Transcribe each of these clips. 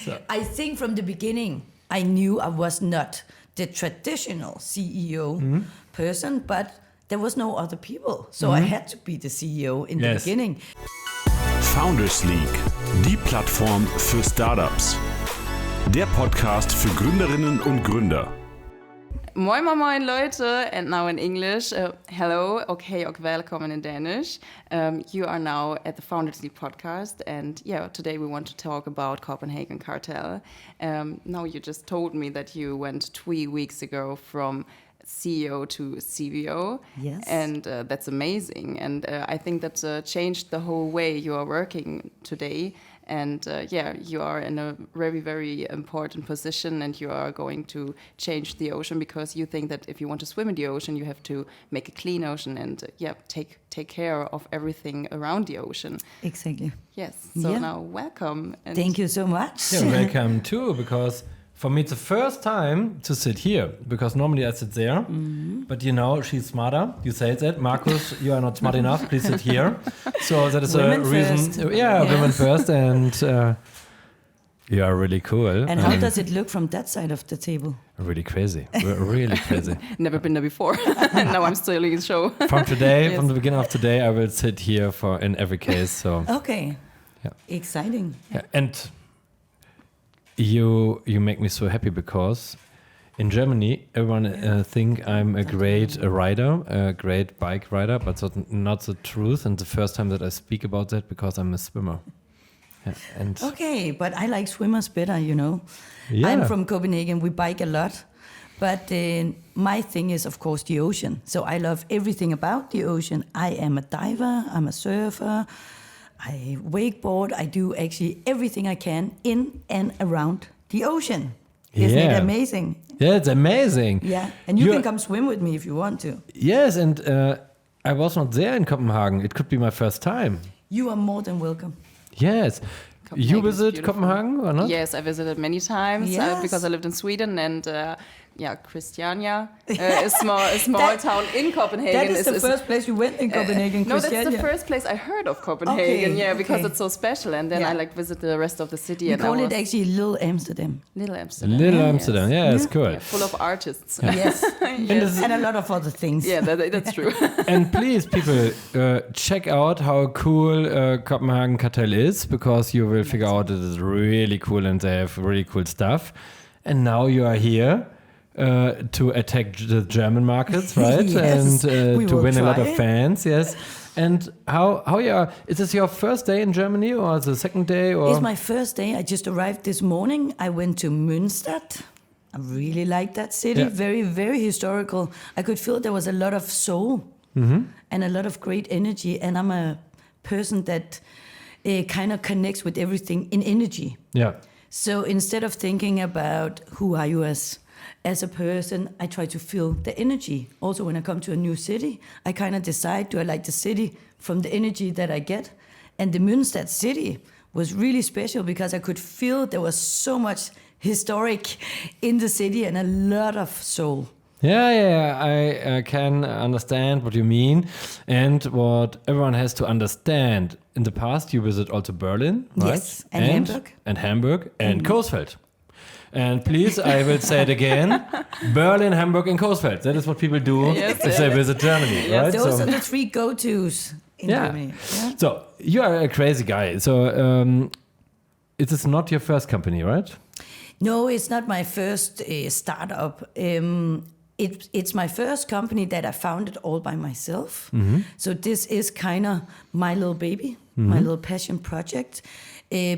I think from the beginning, I knew I was not the traditional CEO person, but there was no other people. So I had to be the CEO in the beginning. Founders League, die Plattform für Startups. Der Podcast für Gründerinnen und Gründer. Moin, moin, moin, Leute, and now in English. Hello, okay, och välkommen in Danish. You are now at the Founders League podcast, and today we want to talk about Copenhagen Cartel. Now you just told me that you went 3 weeks ago from CEO to CBO. Yes. And that's amazing. And I think that's changed the whole way you are working today. And you are in a very, very important position, and you are going to change the ocean because you think that if you want to swim in the ocean, you have to make a clean ocean and take care of everything around the ocean. Exactly. Yes. So now welcome. And thank you so much. Yeah, welcome too, because for me it's the first time to sit here, because normally I sit there, but you know, she's smarter. You say that, Markus, you are not smart enough, please sit here. So that is Women a reason. first. Women first, and you are really cool. And how does it look from that side of the table? Really crazy, really crazy. Never been there before. Now I'm still in the show. From today, from the beginning of today, I will sit here for in every case. So Okay. Yeah. Exciting. Yeah. And you make me so happy because in Germany everyone think I'm a great rider, a great bike rider, but that's not the truth. And the first time that I speak about that because I'm a swimmer. Yeah, and Okay, but I like swimmers better, you know. Yeah. I'm from Copenhagen, we bike a lot. But my thing is, of course, the ocean. So I love everything about the ocean. I am a diver, I'm a surfer, I wakeboard, I do actually everything I can in and around the ocean. Isn't it amazing? Yeah, it's amazing. Yeah, and you can come swim with me if you want to. Yes, and I was not there in Copenhagen. It could be my first time. You are more than welcome. Yes. Copenhagen You is visit beautiful. Copenhagen or not? Yes, I visited many times Yes. because I lived in Sweden, and Christiania is small town in Copenhagen. That is the first place you went in Copenhagen, No, that's the Christiania. first place I heard of Copenhagen. Okay, Because okay. it's so special, and then Yeah. I visit the rest of the city. We and call I it was actually Little Amsterdam. Little Amsterdam. Little Amsterdam. Yeah, it's cool. Full of artists. Yes, Yes. and a lot of other things. Yeah, that's true. And please, people, check out how cool Copenhagen Cartel is, because you will figure out it is really cool and they have really cool stuff. And now you are here to attack the German markets, right? Yes, And we to will win a lot try. of fans, yes. And how you are? Is this your first day in Germany or the second day? Or? It's my first day. I just arrived this morning. I went to Münster. I really like that city. Yeah. Very, very historical. I could feel there was a lot of soul and a lot of great energy. And I'm a person that kind of connects with everything in energy. Yeah. So instead of thinking about who are you as a person, I try to feel the energy. Also, when I come to a new city, I kind of decide, do I like the city from the energy that I get? And the Münster city was really special because I could feel there was so much historic in the city and a lot of soul. Yeah, I can understand what you mean, and what everyone has to understand. In the past, you visit also Berlin, right? Yes, and Hamburg. And Hamburg, and Coesfeld. And please, I will say it again, Berlin, Hamburg, and Coesfeld. That is what people do if they visit Germany, right? Those are the 3 go-tos in Germany. Yeah? So, you are a crazy guy. So, it is not your first company, right? No, it's not my first startup. It's my first company that I founded all by myself. So this is kind of my little baby, my little passion project.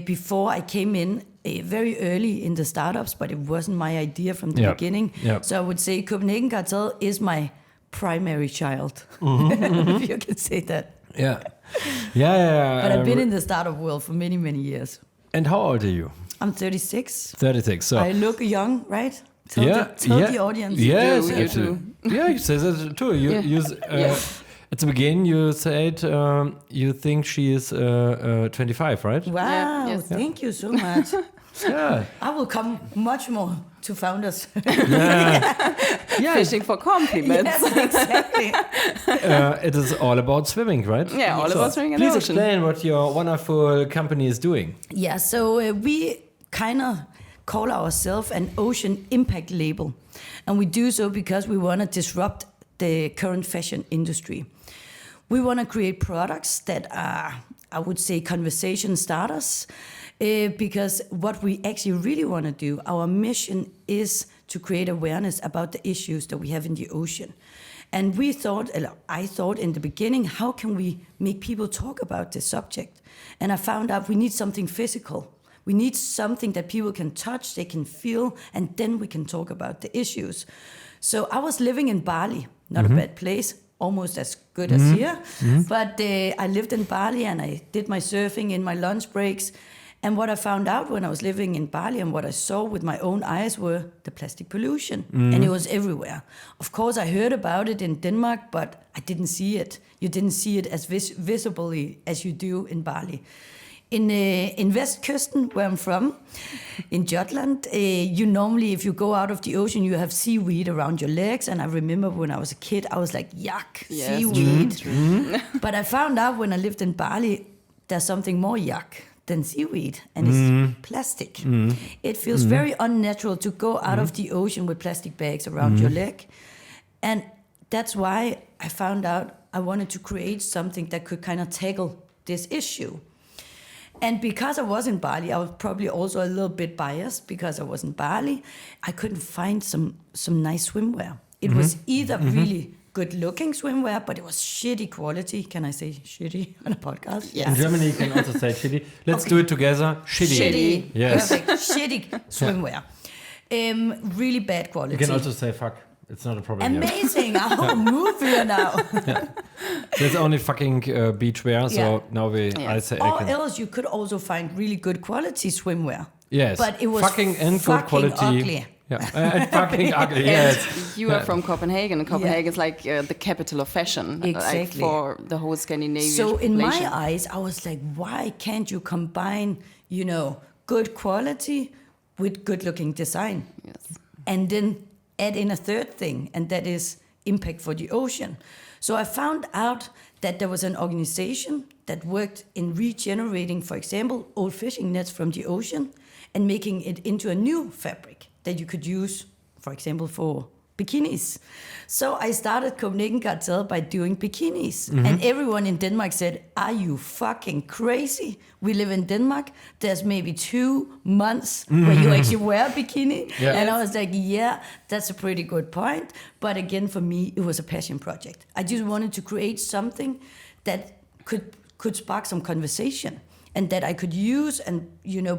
Before I came in very early in the startups, but it wasn't my idea from the beginning. Yep. So I would say Copenhagen Cartel is my primary child, if you can say that. Yeah. Yeah. But I've been in the startup world for many, many years. And how old are you? I'm 36. 36. So. I look young, right? Tell the audience. Yes, You do. Yeah, you say that too. At the beginning, you said you think she is 25, right? Wow, Yeah, yes. thank you so much. Yeah. I will come much more to founders. Fishing for compliments. Yes, exactly. It is all about swimming, right? About swimming in the Please ocean. explain what your wonderful company is doing. Yeah, so kind of call ourselves an ocean impact label. And we do so because we want to disrupt the current fashion industry. We want to create products that are, I would say, conversation starters, because what we actually really want to do, our mission is to create awareness about the issues that we have in the ocean. And I thought in the beginning, how can we make people talk about this subject? And I found out we need something physical. We need something that people can touch, they can feel, and then we can talk about the issues. So I was living in Bali, not a bad place, almost as good as here. But I lived in Bali and I did my surfing in my lunch breaks. And what I found out when I was living in Bali and what I saw with my own eyes were the plastic pollution. And it was everywhere. Of course, I heard about it in Denmark, but I didn't see it. You didn't see it as visibly as you do in Bali. In Vestkysten, where I'm from, in Jutland, you normally, if you go out of the ocean, you have seaweed around your legs. And I remember when I was a kid, I was like, yuck, Yes, seaweed. But I found out when I lived in Bali, there's something more yuck than seaweed, and it's plastic. It feels very unnatural to go out of the ocean with plastic bags around your leg. And that's why I found out I wanted to create something that could kind of tackle this issue. And because I was in Bali, I was probably also a little bit biased because I was in Bali. I couldn't find some nice swimwear. It was either really good-looking swimwear, but it was shitty quality. Can I say shitty on a podcast? Yes. In Germany, you can also say shitty. Let's do it together. Shitty. Shitty. Yes. Perfect. Shitty swimwear. Really bad quality. You can also say fuck. It's not a problem. Amazing. I'll move here now. There's only fucking beach wear, so now I say I Or can. else you could also find really good quality swimwear. Yes. But it was fucking and good quality. ugly. Yeah. And fucking ugly. Yes. You are from Copenhagen, and Copenhagen is like the capital of fashion, like Exactly. for the whole Scandinavian So in population. my eyes, I was like, why can't you combine, good quality with good-looking design? Yes. And then add in a third thing, and that is impact for the ocean. So I found out that there was an organization that worked in regenerating, for example, old fishing nets from the ocean and making it into a new fabric that you could use, for example, for bikinis. So I started Copenhagen Cartel by doing bikinis. And everyone in Denmark said, are you fucking crazy? We live in Denmark. There's maybe 2 months where you actually wear a bikini. Yeah. And I was like, yeah, that's a pretty good point. But again, for me, it was a passion project. I just wanted to create something that could spark some conversation and that I could use and,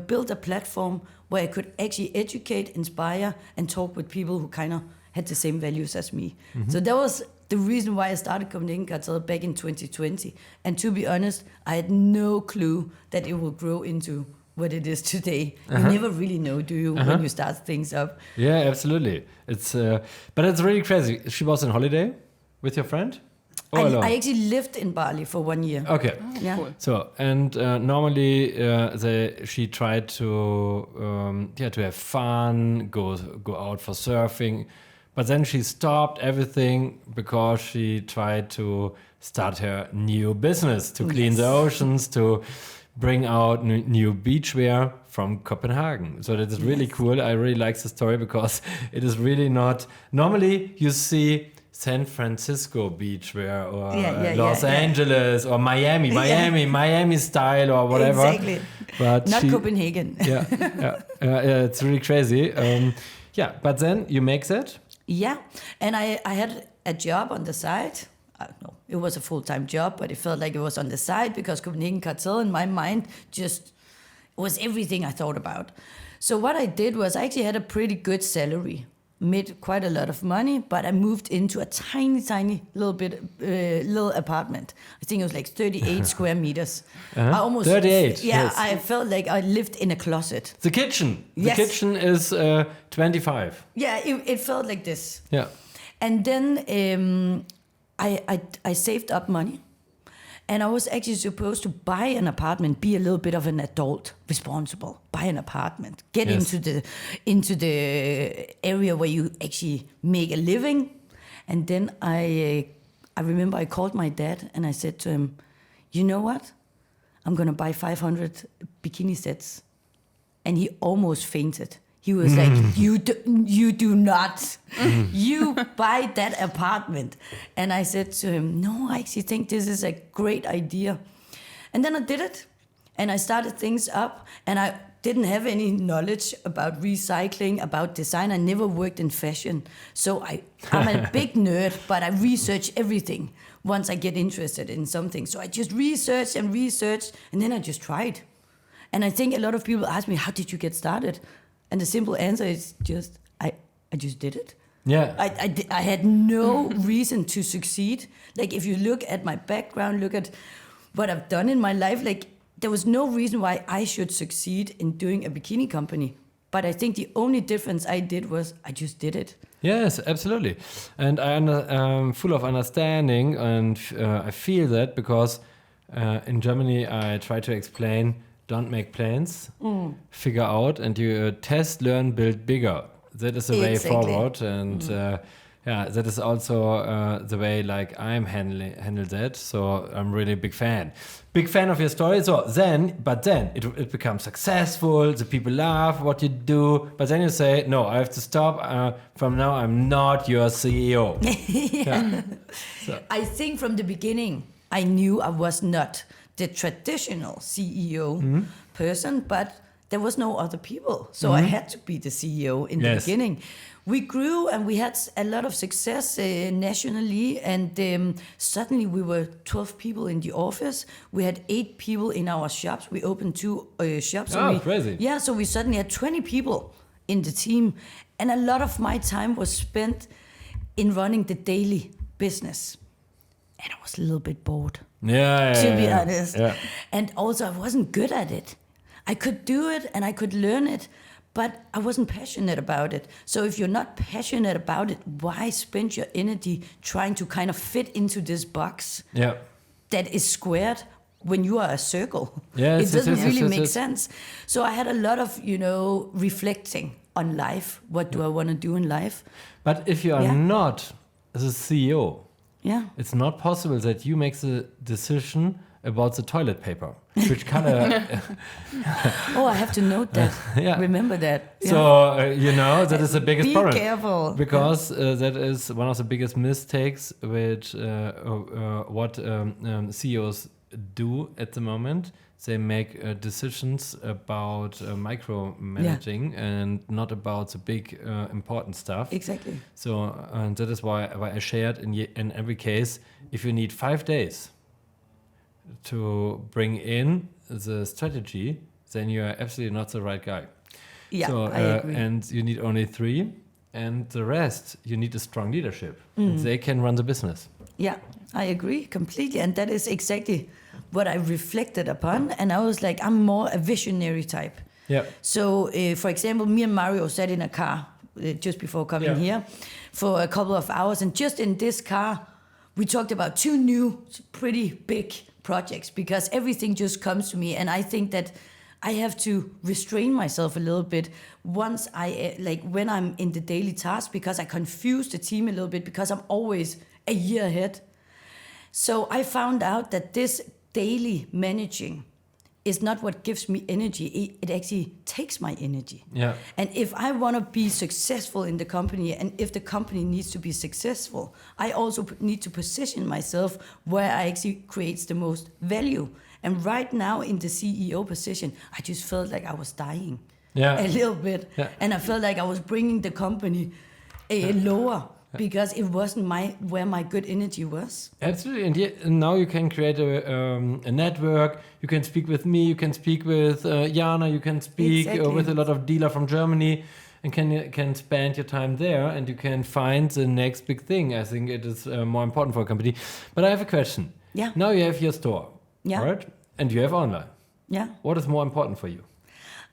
build a platform where I could actually educate, inspire, and talk with people who kind of had the same values as me. So that was the reason why I started Copenhagen Cartel back in 2020. And to be honest, I had no clue that it would grow into what it is today. You never really know, do you, when you start things up? Yeah, absolutely. It's but it's really crazy. She was on holiday with your friend? Or alone? I actually lived in Bali for 1 year. Okay. Yeah. Cool. So and normally she tried to to have fun, go out for surfing, but then she stopped everything because she tried to start her new business to clean the oceans, to bring out new beachwear from Copenhagen. So that is really cool. I really like the story because it is really not normally you see San Francisco beachwear or Los Angeles or Miami style or whatever. Exactly. But Not Copenhagen. It's really crazy. But then you make that. Yeah, and I had a job on the side. No, it was a full-time job, but it felt like it was on the side because Copenhagen Cartel in my mind just was everything I thought about. So what I did was I actually had a pretty good salary, made quite a lot of money, but I moved into a tiny little apartment. I think it was like 38 square meters. I almost 38. Yeah, Yes. I felt like I lived in a closet. The kitchen. Yes. The kitchen is 25. Yeah, it felt like this. Yeah. And then I saved up money, and I was actually supposed to buy an apartment, be a little bit of an adult, responsible, buy an apartment, get into the area where you actually make a living. And then I remember I called my dad and I said to him, you know what? I'm gonna buy 500 bikini sets. and he almost fainted. He was like, you do not. You buy that apartment. And I said to him, no, I actually think this is a great idea. And then I did it. And I started things up. And I didn't have any knowledge about recycling, about design. I never worked in fashion. So I'm a big nerd, but I research everything once I get interested in something. So I just researched, and then I just tried. And I think a lot of people ask me, how did you get started? And the simple answer is just, I just did it. Yeah. I had no reason to succeed. Like, if you look at my background, look at what I've done in my life, like, there was no reason why I should succeed in doing a bikini company. But I think the only difference I did was I just did it. Yes, absolutely. And I'm full of understanding, and I feel that because in Germany I try to explain, don't make plans, figure out, and you test, learn, build bigger. That is the way forward, and that is also the way like I'm handle that. So I'm really a big fan of your story. So then it becomes successful. The people love what you do, but then you say, no, I have to stop. From now, I'm not your CEO. So. I think from the beginning, I knew I was not the traditional CEO person, but there was no other people. So I had to be the CEO in the beginning. We grew and we had a lot of success nationally, and suddenly we were 12 people in the office. We had 8 people in our shops. We opened 2 shops. So crazy. Yeah, so we suddenly had 20 people in the team. And a lot of my time was spent in running the daily business. And I was a little bit bored. To be honest. Yeah. And also I wasn't good at it. I could do it and I could learn it, but I wasn't passionate about it. So if you're not passionate about it, why spend your energy trying to kind of fit into this box that is squared when you are a circle? It doesn't really make sense. So I had a lot of, reflecting on life. What do I want to do in life? But if you are not the CEO, it's not possible that you make the decision about the toilet paper, which color. I have to note that. Remember that. So, that is the biggest problem. Be careful. Because that is one of the biggest mistakes which what CEOs do at the moment. They make decisions about micromanaging and not about the big important stuff. Exactly. So that is why I shared in every case, if you need 5 days to bring in the strategy, then you are absolutely not the right guy. Yeah, so, I agree. And you need only 3, and the rest, you need a strong leadership. And they can run the business. Yeah, I agree completely. And that is exactly what I reflected upon. And I was like, I'm more a visionary type. Yeah. So, for example, me and Mario sat in a car just before coming here for a couple of hours. And just in this car, we talked about 2 new, pretty big projects, because everything just comes to me. And I think that I have to restrain myself a little bit once when I'm in the daily task, because I confuse the team a little bit, because I'm always a year ahead. So I found out that this daily managing is not what gives me energy. It actually takes my energy. Yeah. And if I want to be successful in the company, and if the company needs to be successful, I also need to position myself where I actually creates the most value. And right now in the CEO position, I just felt like I was dying a little bit. Yeah. And I felt like I was bringing the company lower. Because it wasn't where my good energy was. Absolutely, and now you can create a network. You can speak with me. You can speak with Jana. You can speak with a lot of dealers from Germany, and can spend your time there. And you can find the next big thing. I think it is more important for a company. But I have a question. Yeah. Now you have your store, right? And you have online. Yeah. What is more important for you?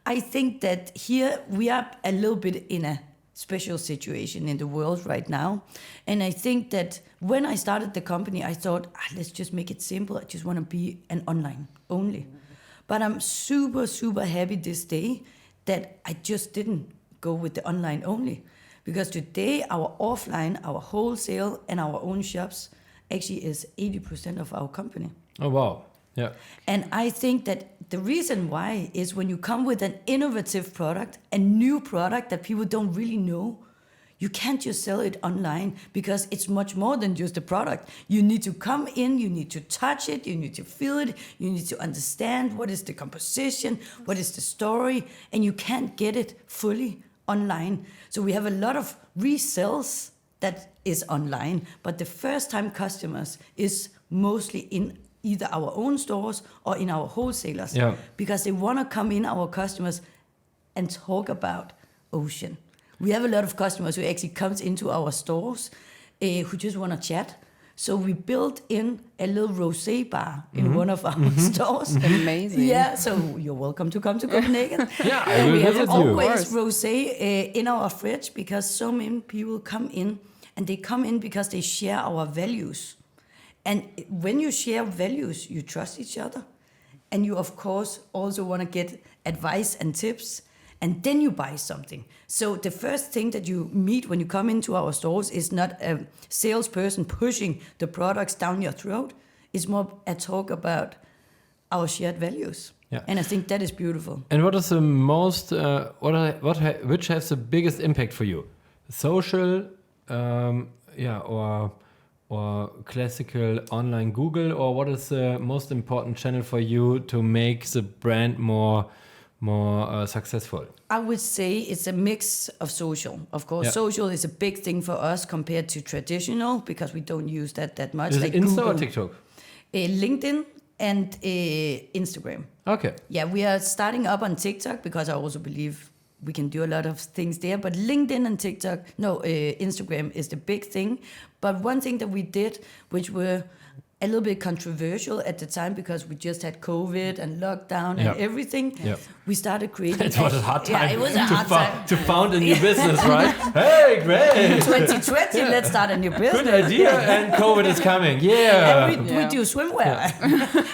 I think that here we are a little bit in a special situation in the world right now. And I think that when I started the company, I thought, let's just make it simple. I just want to be an online only. But I'm super, super happy this day that I just didn't go with the online only. Because today our offline, our wholesale and our own shops actually is 80% of our company. Oh, wow. Yeah. And I think that the reason why is when you come with an innovative product, a new product that people don't really know, you can't just sell it online because it's much more than just a product. You need to come in, you need to touch it, you need to feel it, you need to understand what is the composition, what is the story, and you can't get it fully online. So we have a lot of resales that is online, but the first-time customers is mostly in either our own stores or in our wholesalers, because they want to come in, our customers, and talk about Ozean. We have a lot of customers who actually comes into our stores who just want to chat. So we built in a little rosé bar in one of our stores. Amazing. Yeah, so you're welcome to come to Copenhagen. Yeah, I will we have visit you. always rosé in our fridge because so many people come in, and they come in because they share our values. And when you share values, you trust each other. And you, of course, also want to get advice and tips. And then you buy something. So the first thing that you meet when you come into our stores is not a salesperson pushing the products down your throat. It's more a talk about our shared values. Yeah. And I think that is beautiful. And what is the most, which has the biggest impact for you? Social, or classical online Google, or what is the most important channel for you to make the brand more successful? I would say it's a mix of social. Of course, social is a big thing for us compared to traditional because we don't use that much. Is like it Insta Google, or TikTok? LinkedIn and Instagram. Okay. Yeah, we are starting up on TikTok because I also believe we can do a lot of things there. But LinkedIn and Instagram is the big thing. But one thing that we did, which were a little bit controversial at the time because we just had COVID and lockdown and everything. Yeah. We started creating... It was a hard time, it was a hard time. to found a new business, right? Hey, great! 2020, let's start a new business. Good idea, and COVID is coming. Yeah. And we do swimwear.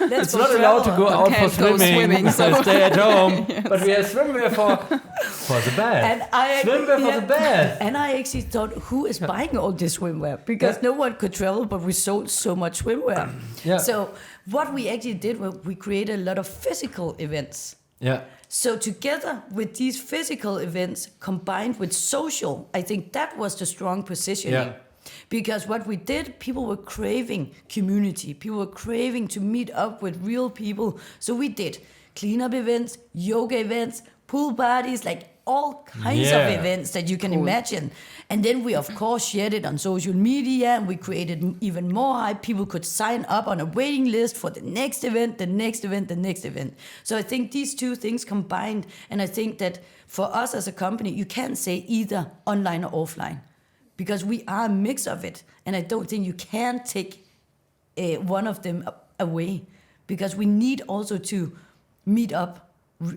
It's not allowed to go out for swimming, so stay at home. But we have swimwear for the bath. Swimwear for the bath. And I actually thought, who is buying all this swimwear? Because no one could travel, but we sold so much swimwear. So what we actually did was we created a lot of physical events. Yeah. So together with these physical events combined with social, I think that was the strong positioning. Because what we did, people were craving community. People were craving to meet up with real people. So we did cleanup events, yoga events, pool parties, like all kinds of events that you can imagine. And then we, of course, shared it on social media, and we created even more hype. People could sign up on a waiting list for the next event, the next event, the next event. So I think these two things combined, and I think that for us as a company, you can't say either online or offline, because we are a mix of it. And I don't think you can take one of them away, because we need also to meet up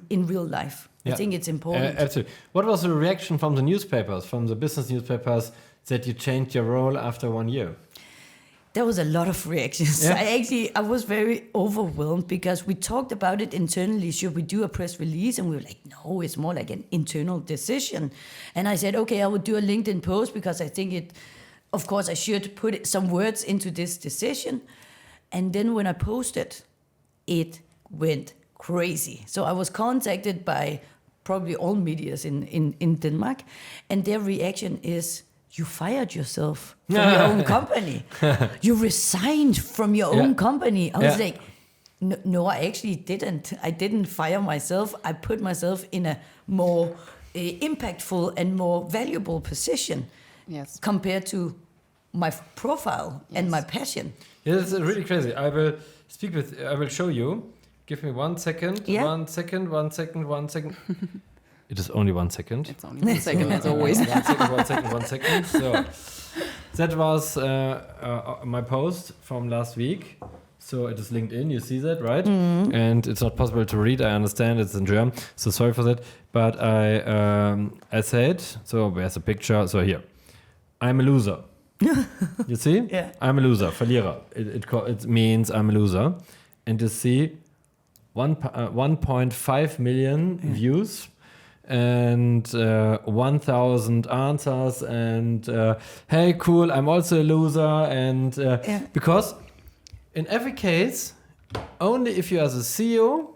in real life. I think it's important. Absolutely. What was the reaction from the newspapers, from the business newspapers, that you changed your role after 1 year? There was a lot of reactions. I was very overwhelmed because we talked about it internally. Should we do a press release? And we were like, no, it's more like an internal decision. And I said, okay, I would do a LinkedIn post because I think of course, I should put some words into this decision. And then when I posted, it went crazy. So I was contacted by probably all medias in Denmark, and their reaction is, you fired yourself from your own company. You resigned from your own company. I was like, no, I actually didn't. I didn't fire myself. I put myself in a more impactful and more valuable position compared to my profile and my passion. Yeah, that's really crazy. I will show you. Give me 1 second. Yeah. 1 second. It is only 1 second. It's only 1 second, as always. 1 second. So that was my post from last week. So it is linked in. You see that, right? Mm-hmm. And it's not possible to read. I understand it's in German. So sorry for that. But I said, so there's a picture. So here, I'm a loser. You see? Yeah. I'm a loser. Verlierer. It means I'm a loser. And you see 1.5 million views and 1,000 answers and hey, cool, I'm also a loser. And because in every case, only if you are the CEO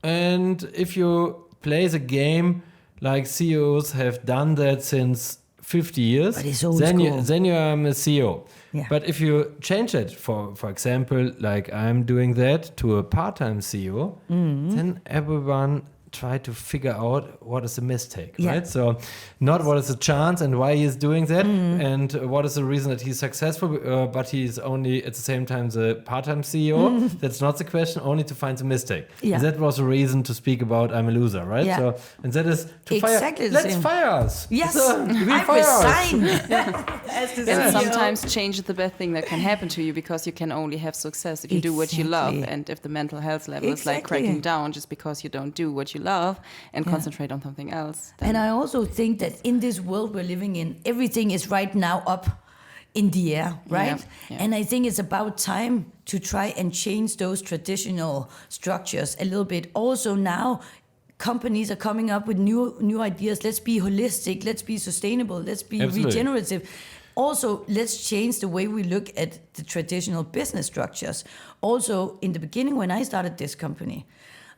and if you play the game like CEOs have done that since 50 years, But it's old then school. you are a CEO. Yeah. But if you change it, for example, like I'm doing that to a part-time CEO, then everyone try to figure out what is the mistake, Yeah. right? So not what is the chance and why he's doing that and what is the reason that he's successful, but he's only at the same time the part-time CEO. That's not the question, only to find the mistake. Yeah. And that was a reason to speak about I'm a loser, right? Yeah. So, and that is to Exactly fire. the Let's same. fire us. Yes, So, we I fire us. resign. As the And CEO. sometimes change is the best thing that can happen to you, because you can only have success if you do what you love. Exactly. And if the mental health level is like Exactly. cracking down just because you don't do what you love and Yeah. concentrate on something else, then And I also think that in this world we're living in, everything is right now up in the air, right? yeah. And I think it's about time to try and change those traditional structures a little bit. Also now, companies are coming up with new ideas. Let's be holistic, let's be sustainable, let's be Absolutely. regenerative. Also, let's change the way we look at the traditional business structures. Also, in the beginning, when I started this company,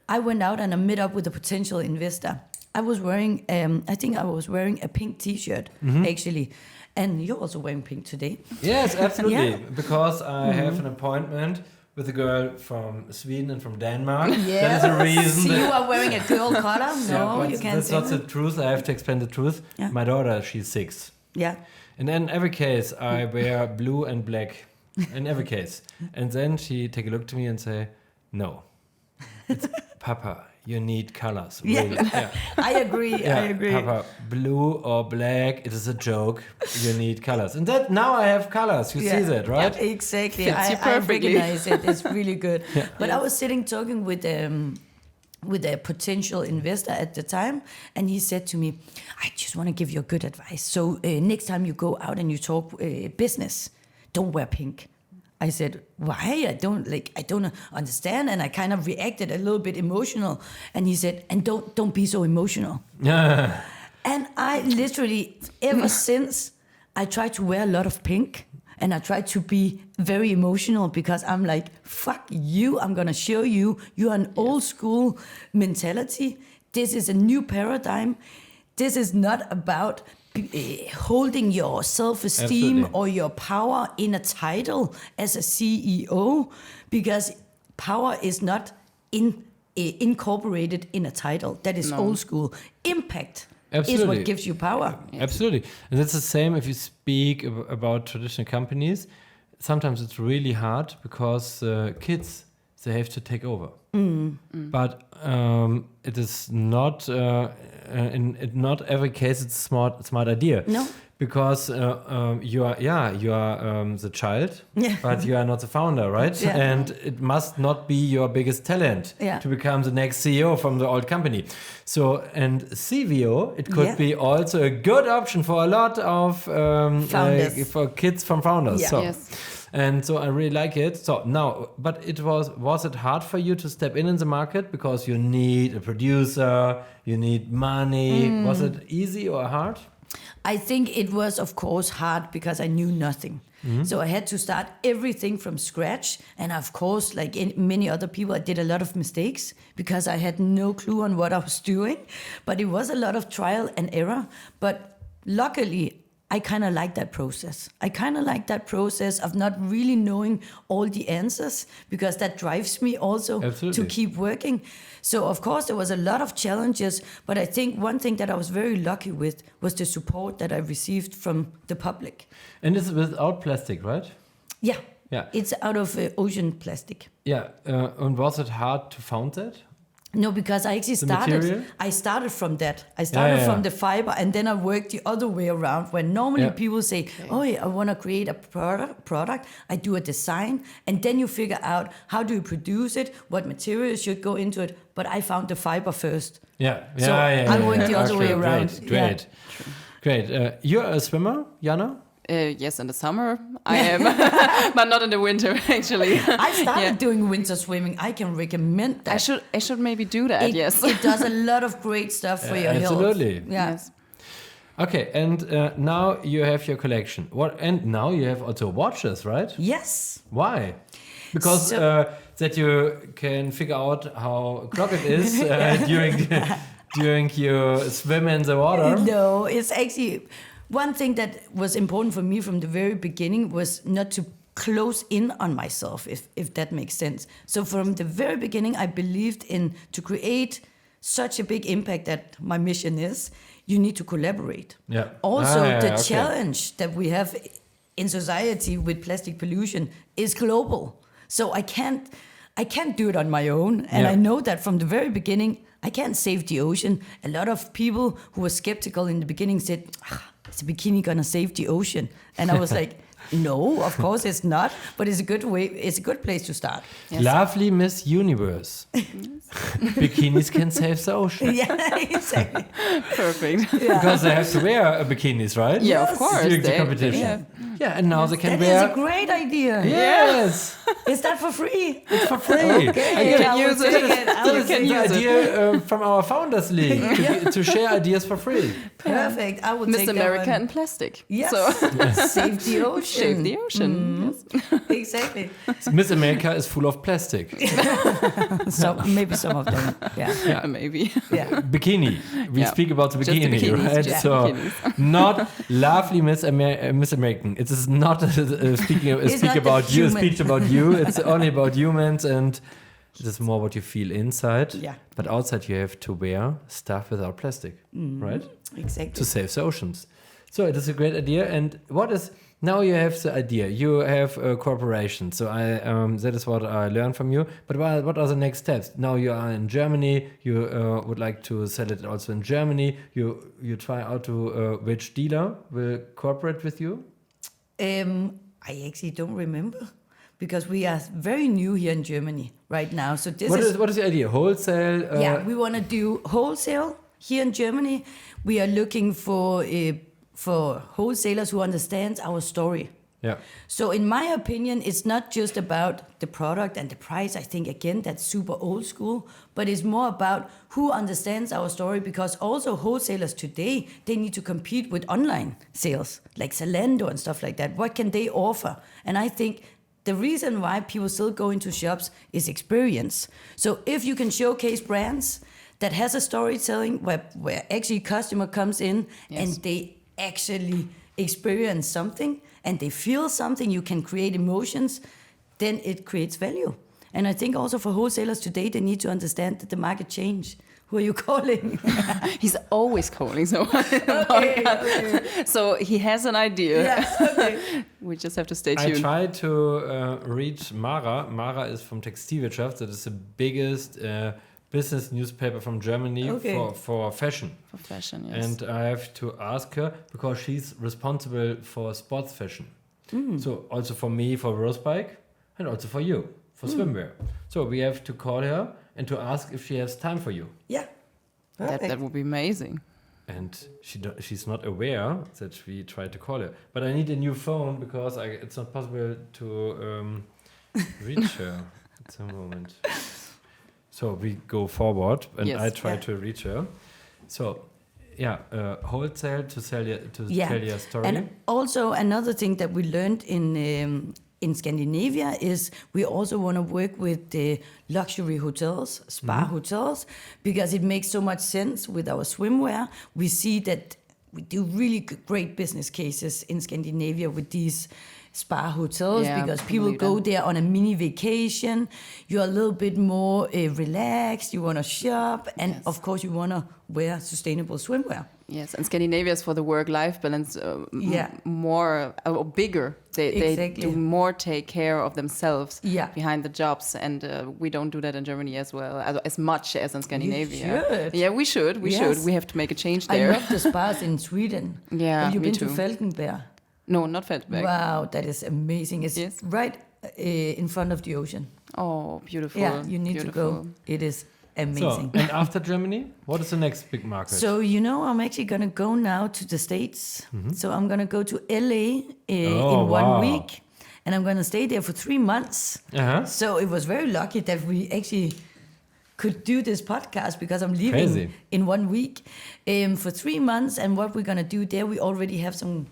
I went out and I met up with a potential investor. I was wearing, I think I was wearing a pink T-shirt, actually. And you're also wearing pink today. Yes, absolutely. Yeah. Because I have an appointment with a girl from Sweden and from Denmark. Yeah. That is the reason. So you that- are wearing a girl collar? No, but you can't that's say not the that. truth. I have to explain the truth. Yeah. My daughter, she's 6. Yeah. And in every case, I wear blue and black. In every case. And then she take a look to me and say, no. It's, Papa, you need colors. Yeah. Really. Yeah. I agree. I agree. Papa, blue or black, it is a joke. You need colors. And that now I have colors. You see that, right? Yeah, exactly. Fits you I perfectly. recognize it. It's really good. But I was sitting talking with a potential investor at the time, and he said to me, I just want to give you a good advice. So next time you go out and you talk business, don't wear pink. I said, why? I don't understand. And I kind of reacted a little bit emotional. And he said, and don't be so emotional. And I literally, ever since, I try to wear a lot of pink. And I try to be very emotional because I'm like, fuck you. I'm going to show you. You're an old school mentality. This is a new paradigm. This is not about holding your self-esteem Absolutely. or your power in a title as a CEO, because power is not incorporated in a title. That is old school. Impact is Absolutely. what gives you power. Absolutely. And that's the same if you speak about traditional companies. Sometimes it's really hard because kids, they have to take over. But it is not, in not every case, it's a smart idea. No. Because you are the child, Yeah. but you are not the founder, right? Yeah. And it must not be your biggest talent Yeah. to become the next CEO from the old company. So, and CVO, it could Yeah. be also a good option for a lot of Founders. for kids from founders. Yeah. So, Yes. and so I really like it. So now, but was it hard for you to step in the market because you need a producer, you need money? Was it easy or hard? I think it was, of course, hard because I knew nothing. So I had to start everything from scratch. And of course, like many other people, I did a lot of mistakes because I had no clue on what I was doing. But it was a lot of trial and error. But luckily, I kind of like that process. I kind of like that process of not really knowing all the answers, because that drives me also Absolutely. to keep working. So of course there was a lot of challenges, but I think one thing that I was very lucky with was the support that I received from the public. And it's without plastic, right? Yeah. Yeah. It's out of Ocean plastic. Yeah. And was it hard to found that? No, because I actually material? started from that. I started yeah. from the fiber, and then I worked the other way around. When normally Yeah. people say, "Oh, I want to create a product," I do a design, and then you figure out how do you produce it, what materials should go into it. But I found the fiber first. Yeah. So I went the other way around. Great. Great. You're a swimmer, Jana? Yes, in the summer I am, but not in the winter actually. I started Yeah. doing winter swimming. I can recommend that. I should maybe do that. It, Yes. it does a lot of great stuff for your health. Absolutely. Yeah. Yes. Okay, and now you have your collection. And now you have also watches, right? Yes. Why? Because So- that you can figure out how o'clock it is during your swim in the water? No, it's actually one thing that was important for me from the very beginning was not to close in on myself, if that makes sense. So from the very beginning, I believed in to create such a big impact that my mission is, you need to collaborate. Yeah. Also, the challenge that we have in society with plastic pollution is global. So I can't do it on my own. And I know that from the very beginning, I can't save the ocean. A lot of people who were skeptical in the beginning said, is a bikini gonna save the ocean? And I was like, no, of course it's not, but it's a good way. It's a good place to start. Yes. Lovely Miss Universe. Bikinis can save the ocean. Yeah, exactly. Perfect. Yeah. Because they have to wear bikinis, right? Yeah, of course. During the they- competition. Yeah, and now they can That wear... is a great idea. Yes, Is that for free? it's for free. Okay, can I will use it. take it. I will You can take The use it. idea from our Founders League to share ideas for free. Perfect. I will Miss take America that in plastic. one. Yes. So Save the ocean. save the ocean. Yes. Exactly. Miss America is full of plastic. So maybe some of them. Yeah. Maybe. Yeah. Bikini. We Yeah. speak about the Just the bikini, bikinis, right? just So bikinis. not lovely Miss American. It is not a speak not about the you. A human. speech about you. It's only about humans, and it is more what you feel inside. Yeah. But outside, you have to wear stuff without plastic, right? Exactly. To save the oceans. So it is a great idea. And what is now? You have the idea. You have a corporation. So that is what I learned from you. But what are the next steps? Now you are in Germany. You would like to sell it also in Germany. You try out to which dealer will cooperate with you? I actually don't remember because we are very new here in Germany right now. So this What is the idea? Wholesale? yeah, we want to do wholesale here in Germany. We are looking for wholesalers who understand our story. Yeah. So in my opinion, it's not just about the product and the price. I think, again, that's super old school. But it's more about who understands our story, because also wholesalers today, they need to compete with online sales, like Zalando and stuff like that. What can they offer? And I think the reason why people still go into shops is experience. So if you can showcase brands that has a storytelling where actually customer comes in and they actually experience something and they feel something, you can create emotions, then it creates value. And I think also for wholesalers today, they need to understand that the market changed. Who are you calling? He's always calling someone. Okay. So he has an idea. Yes, okay. We just have to stay I tuned. tried to reach Mara. Mara is from Textilwirtschaft. That is the biggest business newspaper from Germany for fashion. For fashion, yes. And I have to ask her because she's responsible for sports fashion. So also for me, for Rose Bike, and also for you, for swimwear. So we have to call her and to ask if she has time for you. Yeah. that would be amazing. And she's not aware that we tried to call her. But I need a new phone because it's not possible to reach her at the moment. So we go forward, and Yes. I try to reach her. So, wholesale to tell your story. And also another thing that we learned in Scandinavia is we also want to work with the luxury hotels, spa hotels, because it makes so much sense with our swimwear. We see that we do really great business cases in Scandinavia with these spa hotels, because people go there on a mini vacation. You're a little bit more relaxed. You want to shop, and of course you want to wear sustainable swimwear. Yes, and Scandinavia is for the work-life balance more bigger. They do more take care of themselves behind the jobs, and we don't do that in Germany as well, as much as in Scandinavia. You should. Yeah, we should. We should. We have to make a change there. I love the spas in Sweden. Yeah, Have you me been too. to Falkenberg? No, not Feldberg. Wow, that is amazing. It's right in front of the ocean. Oh, beautiful. Yeah, you need to go. It is amazing. So, and after Germany, what is the next big market? So, I'm actually going to go now to the States. So I'm going to go to LA in 1 week. And I'm going to stay there for 3 months. So it was very lucky that we actually could do this podcast, because I'm leaving in 1 week for 3 months. And what we're going to do there, we already have some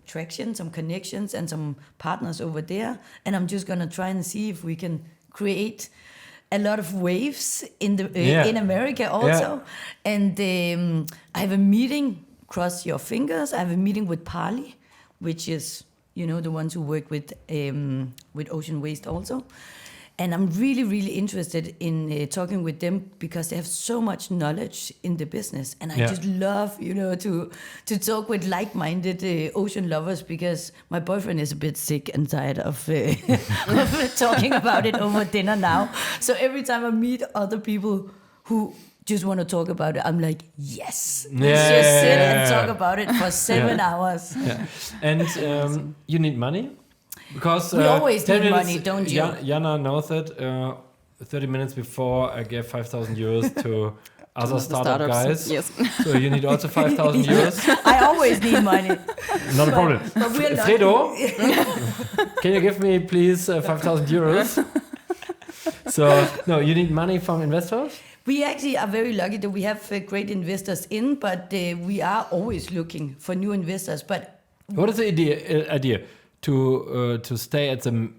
traction, some connections, and some partners over there. And I'm just going to try and see if we can create a lot of waves in in America also. And I have a meeting, cross your fingers, I have a meeting with Parley, which is, the ones who work with ocean waste also. And I'm really, really interested in talking with them because they have so much knowledge in the business. And I just love, to talk with like-minded ocean lovers, because my boyfriend is a bit sick and tired of talking about it over dinner now. So every time I meet other people who just want to talk about it, I'm like, yes, let's just sit and talk about it for 7 hours. Yeah. And you need money? Because we always need money, don't you? Jana knows it. 30 minutes before, I gave 5,000 euros to other startup guys. Yes. So you need also 5,000 euros. I always need money. Not a problem. But we're Fredo, can you give me please 5,000 euros? So, no, you need money from investors? We actually are very lucky that we have great investors in, but we are always looking for new investors. But what is the idea? To stay at the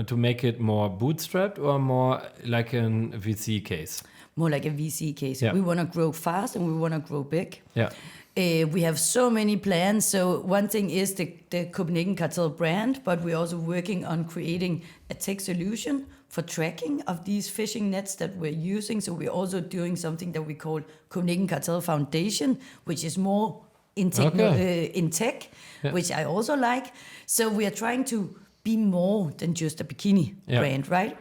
to make it more bootstrapped or more like a VC case? More like a VC case. Yeah. We want to grow fast and we want to grow big. Yeah. We have so many plans. So one thing is the Copenhagen Cartel brand, but we're also working on creating a tech solution for tracking of these fishing nets that we're using. So we're also doing something that we call Copenhagen Cartel Foundation, which is more in tech, which I also like. So we are trying to be more than just a bikini brand, right?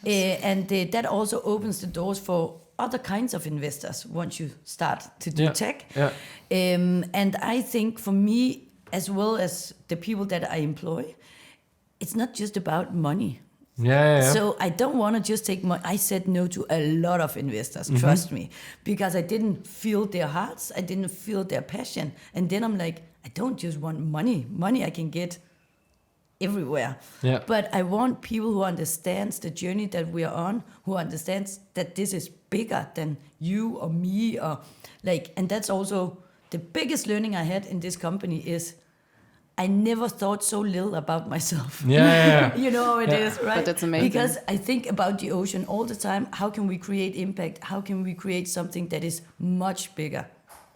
And that also opens the doors for other kinds of investors once you start to do tech. Yeah. And I think for me, as well as the people that I employ, it's not just about money. So I don't want to just take money. I said no to a lot of investors, trust me, because I didn't feel their hearts. I didn't feel their passion. And then I'm like, I don't just want money. Money I can get everywhere. Yeah. But I want people who understands the journey that we are on, who understands that this is bigger than you or me, or and that's also the biggest learning I had in this company is I never thought so little about myself. You know how it is, right? But that's amazing. Because I think about the ocean all the time. How can we create impact? How can we create something that is much bigger?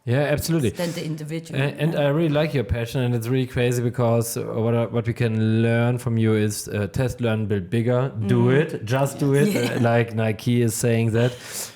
Yeah, absolutely. Than the individual. And I really like your passion, and it's really crazy because what we can learn from you is test, learn, build bigger, do it, just do it. Like Nike is saying that.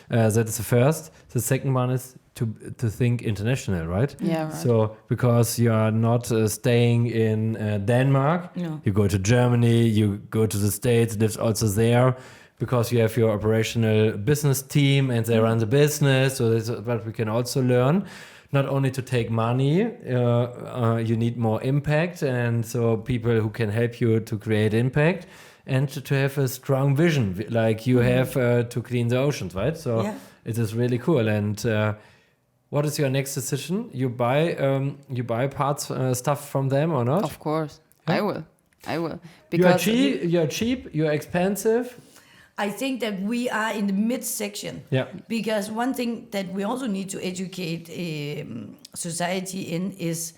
That is the first. The second one is to think international, right? Yeah, right. So because you are not staying in Denmark, you go to Germany, you go to the States, live also there, because you have your operational business team and they run the business. So that's what we can also learn. Not only to take money, you need more impact, and so people who can help you to create impact, and to have a strong vision, like you have to clean the oceans, right? So it is really cool. And what is your next decision? You buy parts stuff from them or not? Of course, I will. Because you're cheap. You're expensive. I think that we are in the mid-section. Yeah. Because one thing that we also need to educate society in is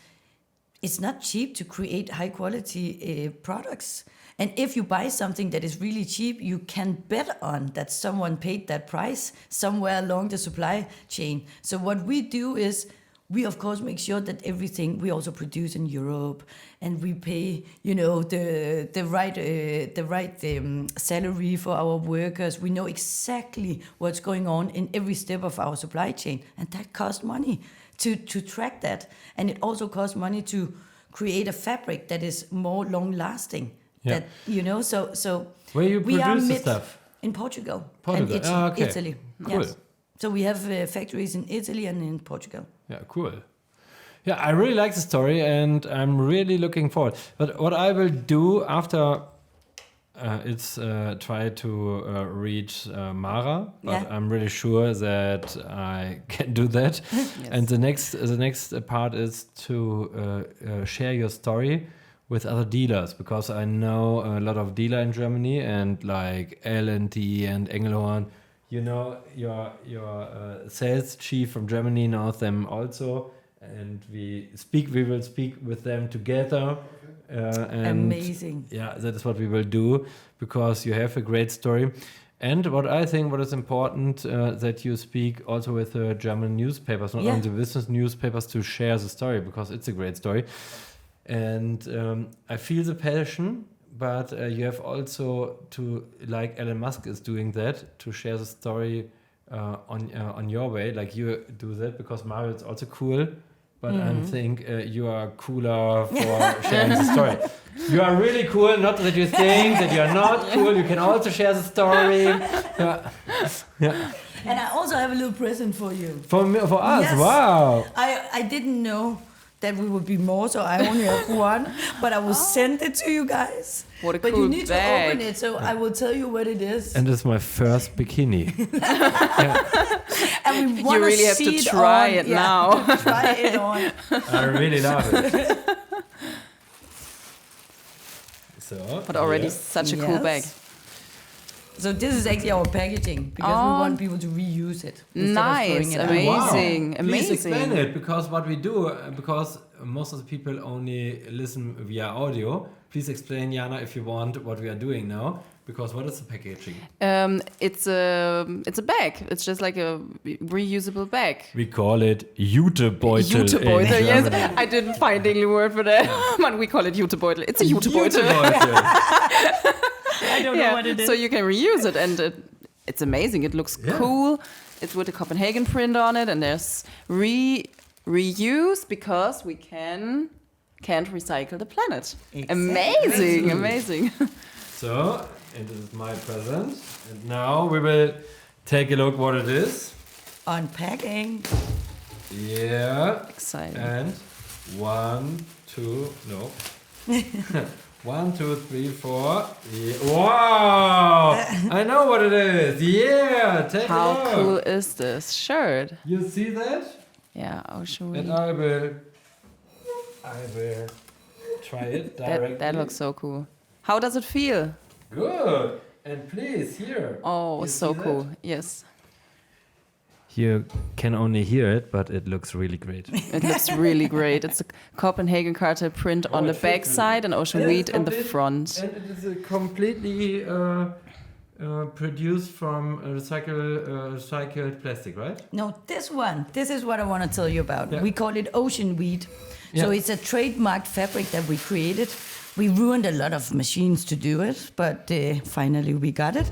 it's not cheap to create high-quality products. And if you buy something that is really cheap, you can bet on that someone paid that price somewhere along the supply chain. So what we do is we, of course, make sure that everything we also produce in Europe, and we pay, the right salary for our workers. We know exactly what's going on in every step of our supply chain, and that costs money to track that. And it also costs money to create a fabric that is more long-lasting. Yeah. That so where you produce the stuff? In Portugal. And Italy. Cool. Yes. So we have factories in Italy and in Portugal. Yeah, cool. Yeah, I really like the story, and I'm really looking forward. But what I will do after it's try to reach Mara, but I'm really sure that I can do that. Yes. And the next part is to share your story with other dealers, because I know a lot of dealer in Germany, and like L&T and Engelhorn. Your sales chief from Germany knows them also, and we will speak with them together And Amazing. Yeah, that is what we will do because you have a great story. And what I think what is important that you speak also with the German newspapers, not only the business newspapers, to share the story because it's a great story. And I feel the passion, but you have also to, like Elon Musk is doing that, to share the story on your way, like you do that because Mario is also cool. But I think you are cooler for sharing the story. You are really cool, not that you think that you are not cool. You can also share the story. Yeah. And I also have a little present for you. For us, Yes. wow. I didn't know that we would be more, so I only have one. But I will send it to you guys. What a but cool you need bag. to open it, so I will tell you what it is. And it's my first bikini. And we want You really have to try it now. Try it on. I really love it. So, But already yeah. such a cool bag. So this is actually our packaging because we want people to reuse it. instead of throwing Nice, it out. amazing, Wow. Please amazing. explain it because what we do, because most of the people only listen via audio. Please explain, Jana, if you want, what we are doing now. Because what is the packaging? It's a bag. It's just like a reusable bag. We call it Jutebeutel. Jutebeutel, in yes. Germany. I didn't find any word for that, but we call it Jutebeutel. It's a Jutebeutel. Jutebeutel. I don't know what it is. So you can reuse it, and it's amazing. It looks cool. It's with a Copenhagen print on it, and there's reuse because we can't recycle the planet. Exactly. Amazing. So, and this is my present. And now we will take a look what it is. Unpacking. Yeah. Exciting. And 1, 2, no. 1, 2, 3, 4. Yeah. Wow! I know what it is. Yeah, take a How look. cool is this shirt? You see that? Yeah, I'll show And you. I will try it directly. That looks so cool. How does it feel? Good. And please, here. Oh, You so see cool. that? Yes. You can only hear it, but it looks really great. It looks really great. It's a Copenhagen Cartel print on the back side and Ocean Wheat in the front. And it is completely produced from recycled plastic, right? No, this one. This is what I want to tell you about. Yeah. We call it ocean wheat. So Yeah. it's a trademarked fabric that we created. We ruined a lot of machines to do it, but finally we got it.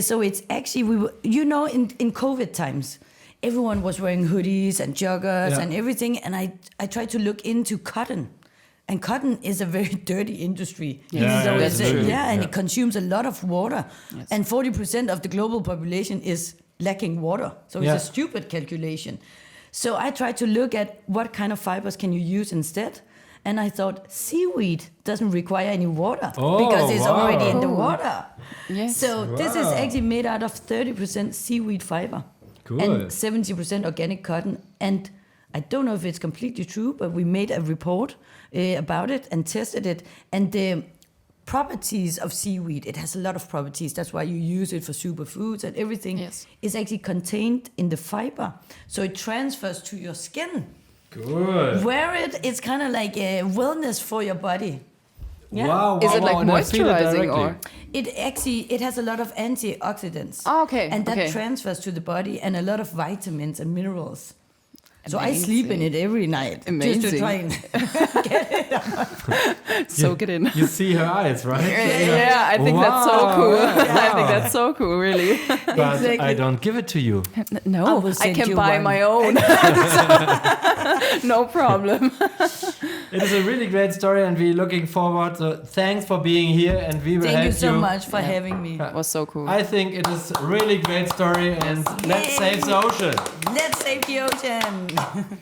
So it's actually, in COVID times, everyone was wearing hoodies and joggers and everything. And I tried to look into cotton. And cotton is a very dirty industry. Yeah, So that's it's true. and it consumes a lot of water. Yes. And 40% of the global population is lacking water. So it's a stupid calculation. So I tried to look at what kind of fibers can you use instead. And I thought seaweed doesn't require any water because it's already in the water. Yes. So this is actually made out of 30% seaweed fiber Cool. and 70% organic cotton. And I don't know if it's completely true, but we made a report about it and tested it. And the properties of seaweed, it has a lot of properties. That's why you use it for superfoods and everything. Yes. Is actually contained in the fiber. So it transfers to your skin. Good. Wear it, it's kind of like a wellness for your body. Yeah. Wow, Is it like and I feel it moisturizing directly. or? It has a lot of antioxidants. Oh, okay. And that okay. transfers to the body and a lot of vitamins and minerals. So I sleep in it every night just to Amazing. try and Soak it in. You see her eyes, right? Yeah, I think that's so Wow. cool. Yeah. I think that's so cool, really. But Exactly. I don't give it to you. No, will I send can you buy one. my own. No problem. It is a really great story and we're looking forward. So thanks for being here and we will Thank you help so much for having me. It was so cool. I think it is a really great story and let's Yay. save the ocean. Let's save the ocean.